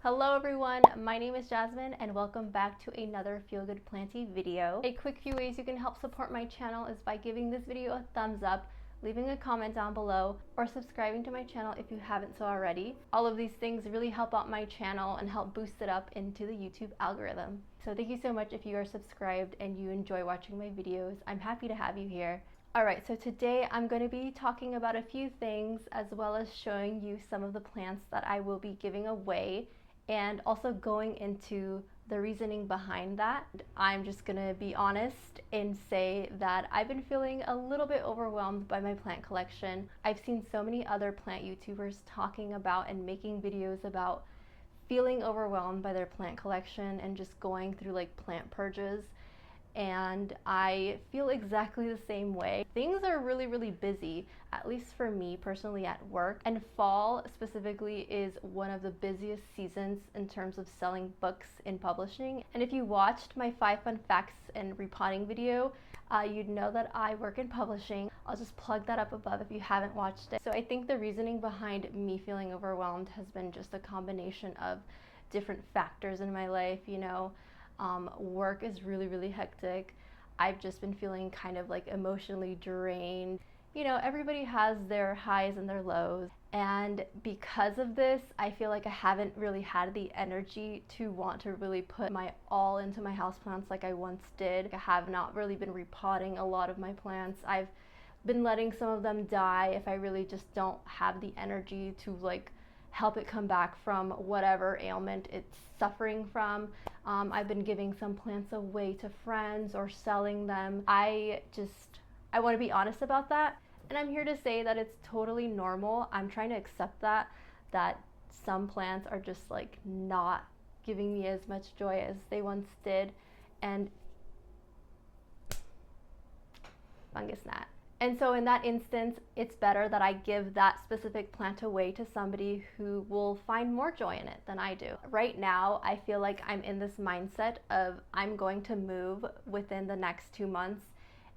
Hello everyone, my name is Jasmine and welcome back to another Feel Good Planty video. A quick few ways you can help support my channel is by giving this video a thumbs up, leaving a comment down below, or subscribing to my channel if you haven't so already. All of these things really help out my channel and help boost it up into the YouTube algorithm. So thank you so much if you are subscribed and you enjoy watching my videos. I'm happy to have you here. Alright, so today I'm going to be talking about a few things as well as showing you some of the plants that I will be giving away and also going into the reasoning behind that. I'm just gonna be honest and say that I've been feeling a little bit overwhelmed by my plant collection. I've seen so many other plant YouTubers talking about and making videos about feeling overwhelmed by their plant collection and just going through like plant purges. And I feel exactly the same way. Things are really busy, at least for me personally at work, and fall specifically is one of the busiest seasons in terms of selling books in publishing. And if you watched my 5 fun facts and repotting video, you'd know that I work in publishing. I'll just plug that up above if you haven't watched it. So I think the reasoning behind me feeling overwhelmed has been just a combination of different factors in my life, you know. Work is really hectic. I've just been feeling kind of like emotionally drained. You know, everybody has their highs and their lows, and because of this, I feel like I haven't really had the energy to want to really put my all into my houseplants like I once did. I have not really been repotting a lot of my plants. I've been letting some of them die if I really just don't have the energy to like help it come back from whatever ailment it's suffering from. I've been giving some plants away to friends or selling them. I want to be honest about that, and I'm here to say that it's totally normal. I'm trying to accept that some plants are just like not giving me as much joy as they once did, and fungus gnat. And so in that instance, it's better that I give that specific plant away to somebody who will find more joy in it than I do. Right now, I feel like I'm in this mindset of I'm going to move within the next 2 months,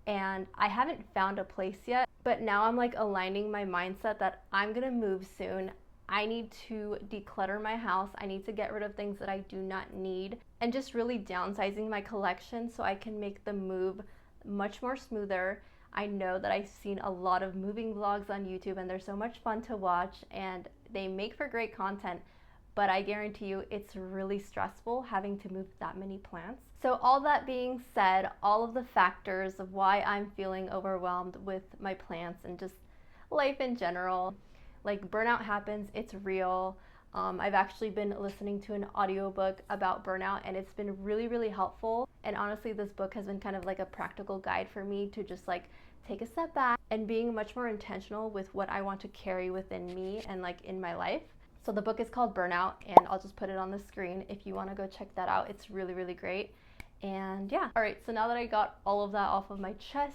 and I haven't found a place yet, but now I'm like aligning my mindset that I'm gonna move soon. I need to declutter my house. I need to get rid of things that I do not need and just really downsizing my collection so I can make the move much more smoother. I know that I've seen a lot of moving vlogs on YouTube and they're so much fun to watch and they make for great content, but I guarantee you it's really stressful having to move that many plants. So all that being said, all of the factors of why I'm feeling overwhelmed with my plants and just life in general, like burnout happens, it's real. I've actually been listening to an audiobook about burnout and it's been really helpful. And honestly, this book has been kind of like a practical guide for me to just like take a step back and being much more intentional with what I want to carry within me and like in my life. So the book is called Burnout, and I'll just put it on the screen if you want to go check that out. It's really great. And yeah. All right, so now that I got all of that off of my chest,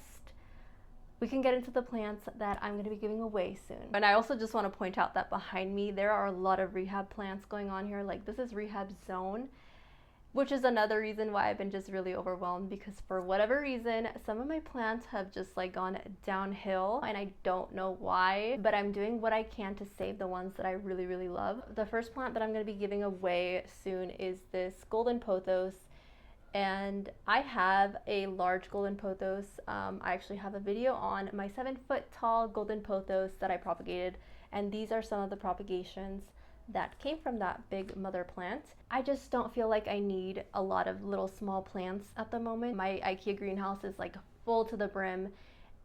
we can get into the plants that I'm going to be giving away soon. And I also just want to point out that behind me, there are a lot of rehab plants going on here. Like this is rehab zone, which is another reason why I've been just really overwhelmed, because for whatever reason, some of my plants have just like gone downhill and I don't know why, but I'm doing what I can to save the ones that I really love. The first plant that I'm going to be giving away soon is this golden pothos. And I have a large golden pothos. I actually have a video on my 7-foot tall golden pothos that I propagated, and these are some of the propagations that came from that big mother plant. I just don't feel like I need a lot of little small plants at the moment. My IKEA greenhouse is like full to the brim,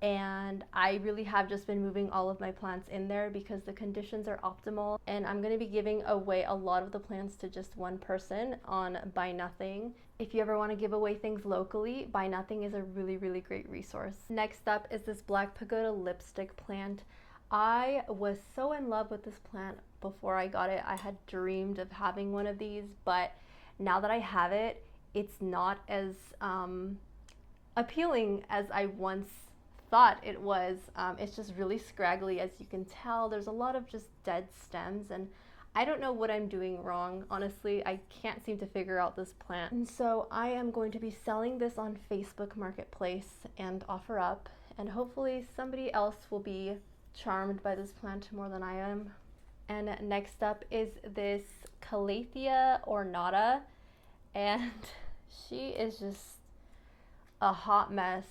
and I really have just been moving all of my plants in there because the conditions are optimal. And I'm going to be giving away a lot of the plants to just one person on Buy Nothing. If you ever want to give away things locally, Buy Nothing is a really great resource. Next up is this black pagoda lipstick plant. I was so in love with this plant before I got it. I had dreamed of having one of these, but now that I have it, it's not as appealing as I once thought it was. It's just really scraggly, as you can tell. There's a lot of just dead stems, and I don't know what I'm doing wrong. Honestly, I can't seem to figure out this plant. And so I am going to be selling this on Facebook Marketplace and OfferUp, and hopefully somebody else will be charmed by this plant more than I am. And next up is this Calathea Ornata, and she is just a hot mess.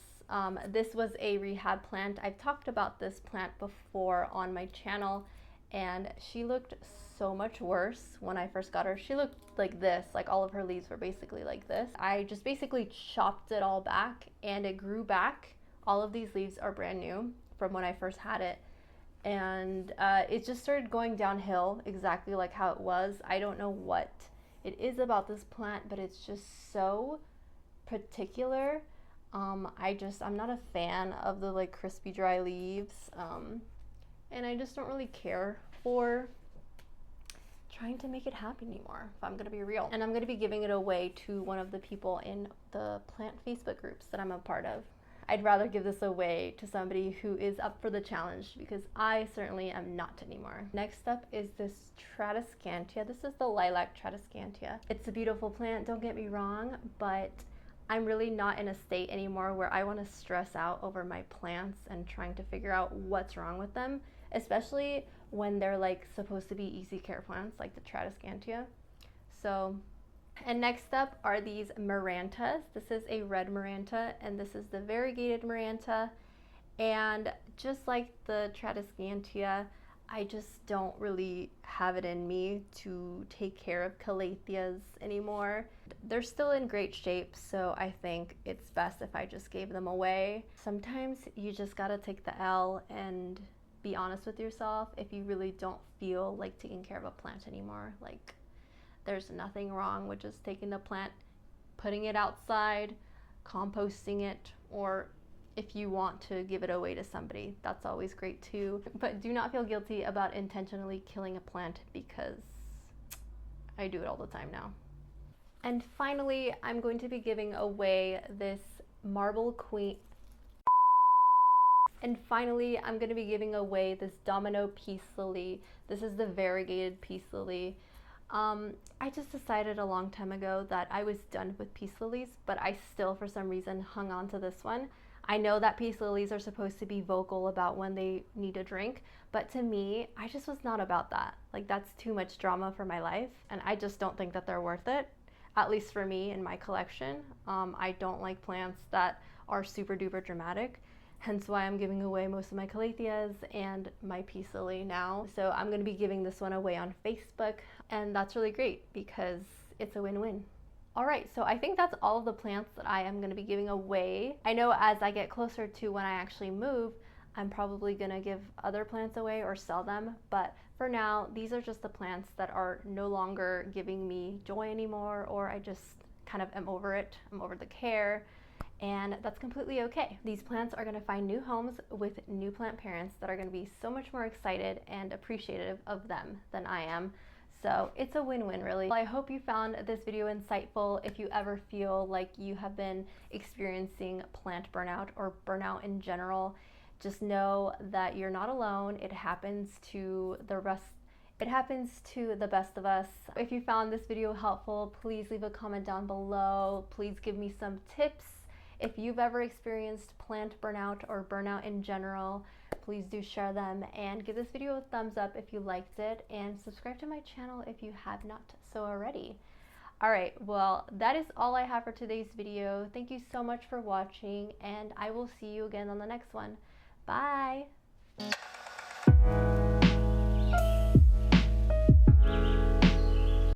This was a rehab plant. I've talked about this plant before on my channel, and she looked so much worse when I first got her. She looked like this, like all of her leaves were basically like this. I just basically chopped it all back and it grew back. All of these leaves are brand new from when I first had it. And it just started going downhill exactly like how it was. I don't know what it is about this plant, but it's just so particular. I'm not a fan of the like crispy dry leaves, and I just don't really care for trying to make it happen anymore, if I'm gonna be real. And I'm gonna be giving it away to one of the people in the plant Facebook groups that I'm a part of. I'd rather give this away to somebody who is up for the challenge, because I certainly am not anymore. Next up is this Stratiscantia. This is the lilac Stratiscantia. It's a beautiful plant, don't get me wrong, but I'm really not in a state anymore where I want to stress out over my plants and trying to figure out what's wrong with them, especially when they're like supposed to be easy care plants like the Stratiscantia. And next up are these Marantas. This is a red Maranta, and this is the variegated Maranta. And just like the Stratiscantia, I just don't really have it in me to take care of Calatheas anymore. They're still in great shape, so I think it's best if I just gave them away. Sometimes you just gotta take the L and be honest with yourself if you really don't feel like taking care of a plant anymore. Like, there's nothing wrong with just taking the plant, putting it outside, composting it, or if you want to give it away to somebody, that's always great too. But do not feel guilty about intentionally killing a plant, because I do it all the time now. And finally, I'm going to be giving away this Marble Queen. And finally, I'm going to be giving away this Domino Peace Lily. This is the variegated Peace Lily. I just decided a long time ago that I was done with peace lilies, but I still, for some reason, hung on to this one. I know that peace lilies are supposed to be vocal about when they need a drink, but to me, I just was not about that. Like, that's too much drama for my life, and I just don't think that they're worth it, at least for me in my collection. I don't like plants that are super duper dramatic. Hence why I'm giving away most of my Calatheas and my peace lily now. So I'm going to be giving this one away on Facebook, and that's really great because it's a win-win. Alright, so I think that's all of the plants that I am going to be giving away. I know as I get closer to when I actually move, I'm probably going to give other plants away or sell them, but for now, these are just the plants that are no longer giving me joy anymore, or I just kind of am over it. I'm over the care. And that's completely okay. These plants are going to find new homes with new plant parents that are going to be so much more excited and appreciative of them than I am. So it's a win-win, really. Well, I hope you found this video insightful. If you ever feel like you have been experiencing plant burnout or burnout in general, just know that you're not alone. It happens to the rest. It happens to the best of us. If you found this video helpful, please leave a comment down below. Please give me some tips. If you've ever experienced plant burnout or burnout in general, please do share them, and give this video a thumbs up if you liked it, and subscribe to my channel if you have not so already. Alright, well, that is all I have for today's video. Thank you so much for watching, and I will see you again on the next one. Bye!